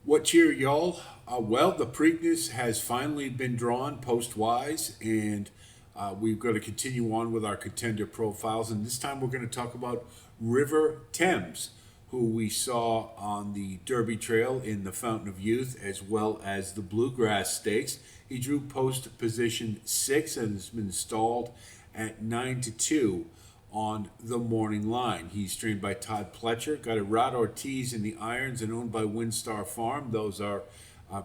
What cheer, y'all? Well, the Preakness has finally been drawn post-wise, and we've got to continue on with our contender profiles. And this time we're going to talk about River Thames, who we saw on the Derby Trail in the Fountain of Youth, as well as the Bluegrass Stakes. He drew post position 6 and has been stalled at 9-2 on the morning line. He's trained by Todd Pletcher, got a Rod Ortiz in the irons, and owned by Windstar Farm. Those are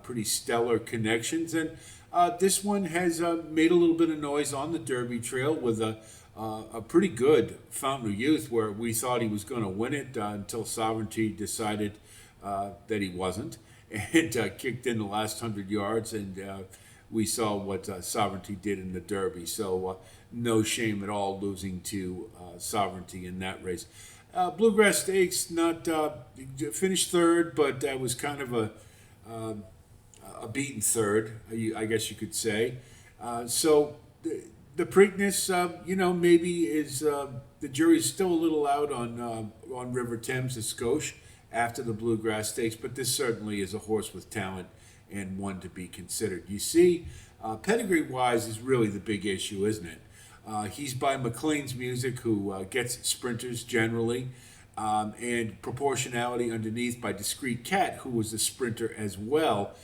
pretty stellar connections. And this one has made a little bit of noise on the Derby Trail with a pretty good Fountain of Youth, where we thought he was going to win it until Sovereignty decided that he wasn't, and kicked in the last 100 yards, and we saw what Sovereignty did in the Derby. So no shame at all losing to Sovereignty in that race. Bluegrass Stakes, not finished third, but that was kind of a beaten third, I guess you could say. So the Preakness, maybe is the jury's still a little out on River Thames, the Scotia, after the Bluegrass Stakes, but this certainly is a horse with talent and one to be considered. You see, pedigree-wise is really the big issue, isn't it? He's by McLean's Music, who gets sprinters generally, and proportionality underneath by Discreet Cat, who was a sprinter as well.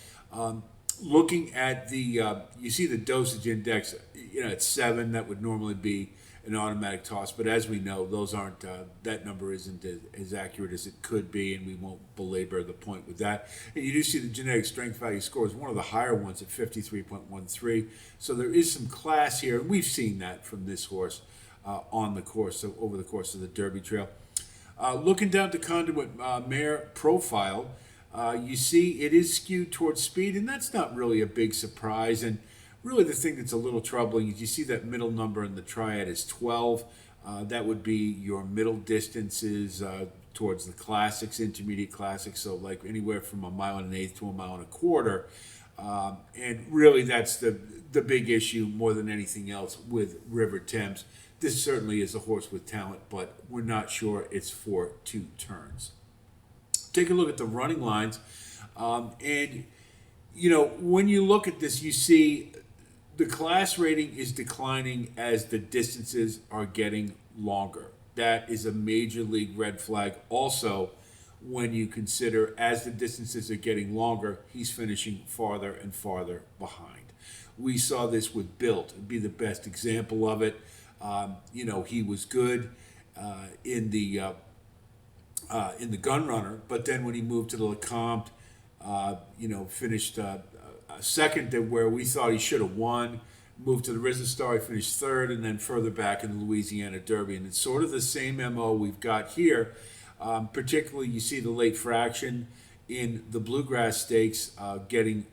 Looking at you see the dosage index, at 7, that would normally be an automatic toss, but as we know, those aren't, that number isn't as accurate as it could be, and we won't belabor the point with that. And you do see the genetic strength value score is one of the higher ones at 53.13, so there is some class here, and we've seen that from this horse on the course, so over the course of the Derby Trail. Looking down to Conduit Mare profile, you see it is skewed towards speed, and that's not really a big surprise. And really the thing that's a little troubling is you see that middle number in the triad is 12. That would be your middle distances towards the classics, intermediate classics, so like anywhere from 1.1 miles to 1.25 miles. And really that's the big issue more than anything else with River Thames. This certainly is a horse with talent, but we're not sure it's for 2 turns. Take a look at the running lines. And, when you look at this, you see the class rating is declining as the distances are getting longer. That is a major league red flag. Also, when you consider as the distances are getting longer, he's finishing farther and farther behind. We saw this with Built. It'd be the best example of it. He was good in the Gun Runner, but then when he moved to the Lecomte, finished second to where we thought he should have won. Moved to the Risa Star, he finished third, and then further back in the Louisiana Derby. And it's sort of the same MO we've got here. Particularly, you see the late fraction in the Bluegrass Stakes getting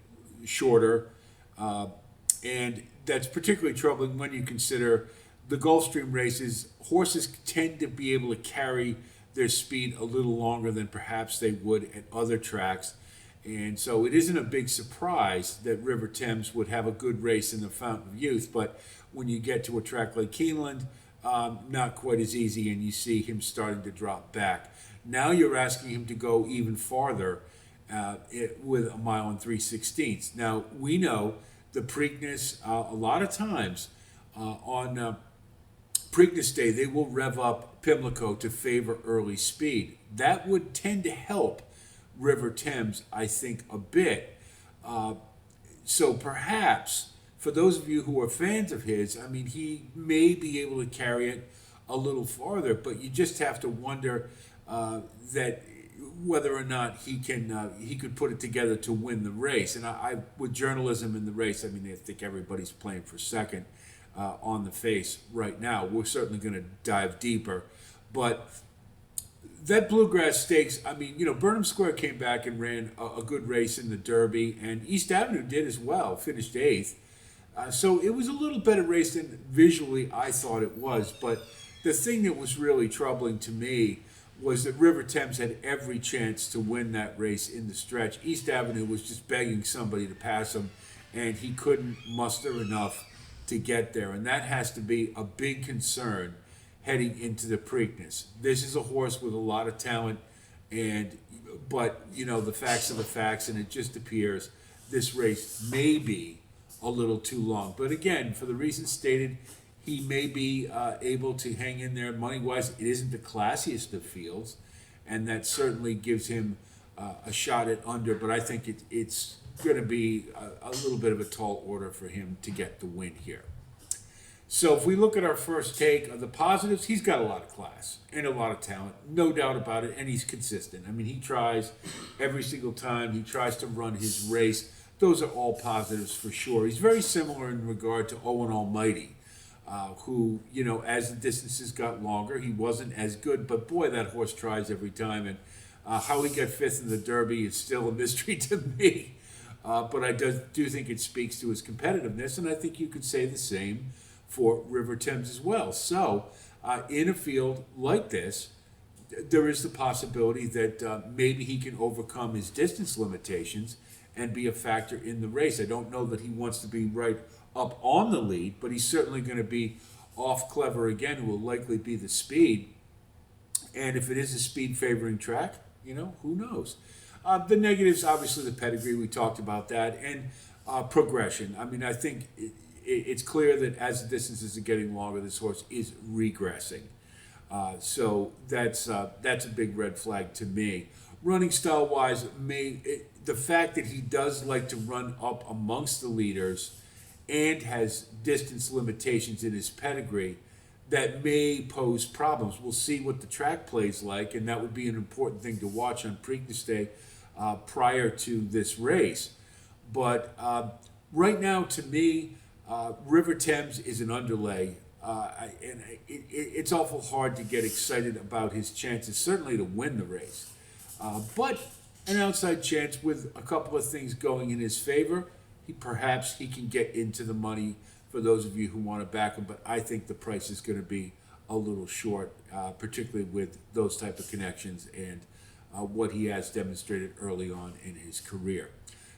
shorter. And that's particularly troubling when you consider the Gulfstream races. Horses tend to be able to carry their speed a little longer than perhaps they would at other tracks. And so it isn't a big surprise that River Thames would have a good race in the Fountain of Youth, but when you get to a track like Keeneland, not quite as easy, and you see him starting to drop back. Now you're asking him to go even farther with 1 mile and 3/16. Now, we know the Preakness, a lot of times on Preakness Day, they will rev up Pimlico to favor early speed. That would tend to help River Thames, I think, a bit. So perhaps, for those of you who are fans of his, he may be able to carry it a little farther, but you just have to wonder that whether or not he could put it together to win the race. And I with journalism in the race, I think everybody's playing for second on the face right now. We're certainly going to dive deeper, but that Bluegrass Stakes, Burnham Square came back and ran a good race in the Derby, and East Avenue did as well, finished 8th. So it was a little better race than visually I thought it was, but the thing that was really troubling to me was that River Thames had every chance to win that race in the stretch. East Avenue was just begging somebody to pass him, and he couldn't muster enough to get there, and that has to be a big concern heading into the Preakness. This is a horse with a lot of talent. And but the facts are the facts, and it just appears this race may be a little too long. But again, for the reasons stated, he may be able to hang in there money wise. It isn't the classiest of fields, and that certainly gives him a shot at under. But I think it's going to be a little bit of a tall order for him to get the win here. So if we look at our first take of the positives, he's got a lot of class and a lot of talent, no doubt about it, and he's consistent. I mean, he tries every single time. He tries to run his race. Those are all positives for sure. He's very similar in regard to Owen Almighty, who, as the distances got longer, he wasn't as good, but boy, that horse tries every time. And how he got fifth in the Derby is still a mystery to me. But I do think it speaks to his competitiveness, and I think you could say the same for River Thames as well. So, in a field like this, there is the possibility that maybe he can overcome his distance limitations and be a factor in the race. I don't know that he wants to be right up on the lead, but he's certainly going to be off Clever again, who will likely be the speed. And if it is a speed favoring track, who knows? The negatives, obviously, the pedigree, we talked about that, and progression. I mean, I think it's clear that as the distances are getting longer, this horse is regressing. So that's a big red flag to me. Running style wise, the fact that he does like to run up amongst the leaders and has distance limitations in his pedigree, that may pose problems. We'll see what the track plays like, and that would be an important thing to watch on Preakness Day prior to this race. But right now, to me, River Thames is an underlay, and it's awful hard to get excited about his chances, certainly to win the race. But an outside chance with a couple of things going in his favor, perhaps he can get into the money for those of you who want to back him. But I think the price is going to be a little short, particularly with those type of connections and what he has demonstrated early on in his career.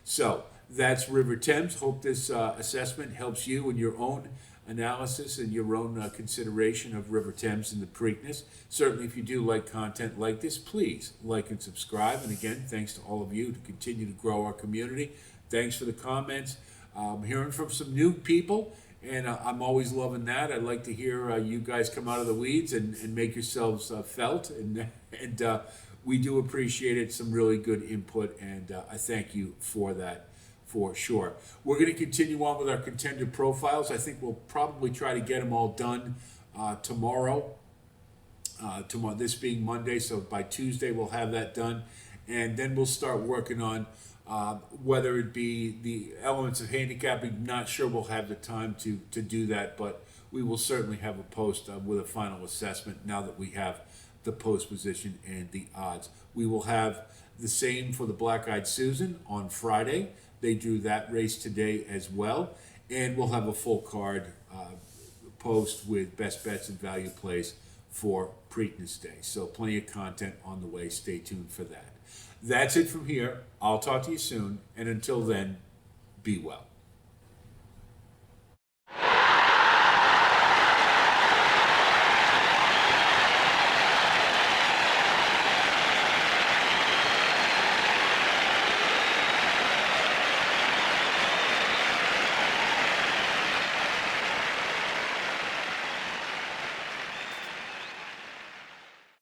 So that's River Thames. Hope this assessment helps you in your own analysis and your own consideration of River Thames and the Preakness. Certainly, if you do like content like this, please like and subscribe. And again, thanks to all of you to continue to grow our community. Thanks for the comments. I'm hearing from some new people, and I'm always loving that. I like to hear you guys come out of the weeds and make yourselves felt, and we do appreciate it. Some really good input, and I thank you for that. For sure. We're going to continue on with our contender profiles. I think we'll probably try to get them all done tomorrow. Tomorrow, this being Monday, so by Tuesday we'll have that done, and then we'll start working on whether it be the elements of handicapping. Not sure we'll have the time to do that, but we will certainly have a post with a final assessment now that we have the post position and the odds. We will have the same for the Black Eyed Susan on Friday. They drew that race today as well. And we'll have a full card post with best bets and value plays for Preakness Day. So plenty of content on the way. Stay tuned for that. That's it from here. I'll talk to you soon. And until then, be well.